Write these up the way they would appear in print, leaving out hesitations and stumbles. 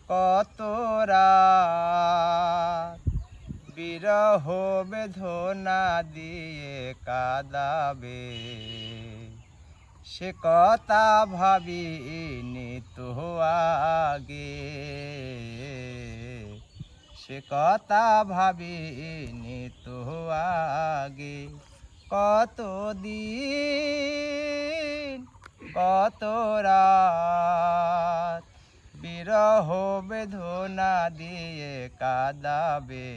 কত রাত বিরহ বেদনা দিয়ে কাঁদাবে, সে কথা ভাবিনি তো আগে, সে কথা ভাবিনি তো আগে। কত দিন কত রাত বিরহ বেদনা দিয়ে কাঁদাবে,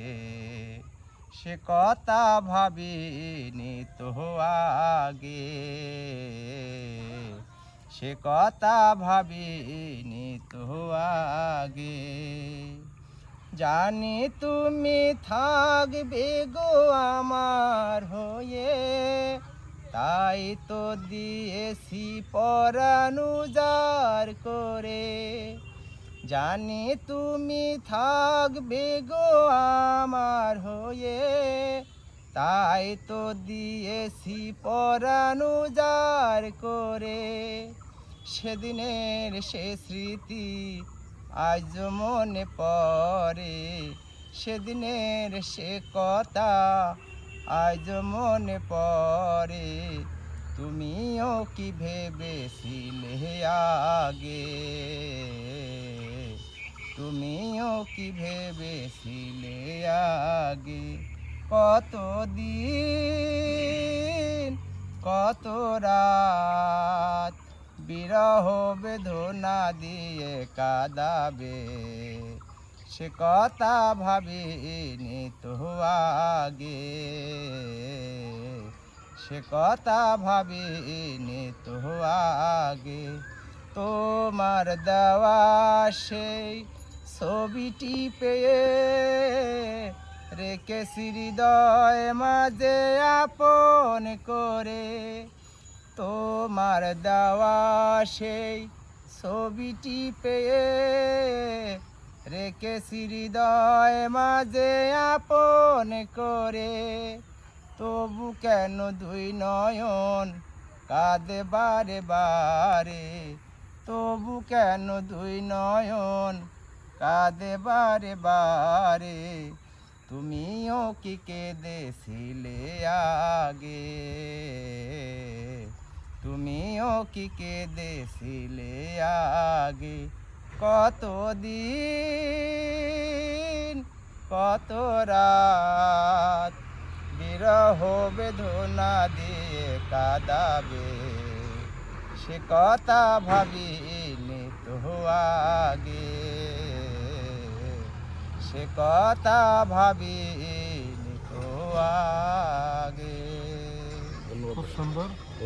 সে কথা ভাবিনি তো আগে, সে কথা ভাবিনি তো আগে। জানি তুমি থাকবে গো আমার হয়ে, তাই তো দিয়েছি পরাণ উজাড় করে। জানি তুমি থাকবে গো আমার হয়ে, তাই তো দিয়েছি পরাণ উজাড় করে। সেদিনের সে স্মৃতি আজ মনে পড়ে, সেদিনের সে কথা আজ মনে পড়ে। তুমিও কি ভেবেছিলে আগে, তুমিও কি ভেবেছিলে আগে। কত দিন কত রাত বিরহ বেদনা দিয়ে কাঁদাবে, সে কথা ভাবিনি তো আগে, সে কথা ভাবিনি তো আগে। তোমার দেওয়া সেই ছবিটি পেয়ে রেখেছি হৃদয় মাঝে আপন করে। তোমার দেওয়া সেই ছবিটি পেয়ে রেখেছি হৃদয় মাঝে আপন করে। তবু কেন দুই নয়ন কাঁদে বারে বারে, তবু কেন দুই নয়ন কাঁদে বারে বারে। তুমিও কি কেঁদেছিলে আগে, তুমিও কি কেঁদেছিলে আগে। কত দিন কত রাত বিরহ বেদনা দিয়ে কাঁদাবে, সে কথা ভাবিনি তো আগে, সে কথা ভাবিনি তো আগে। খুব সুন্দর।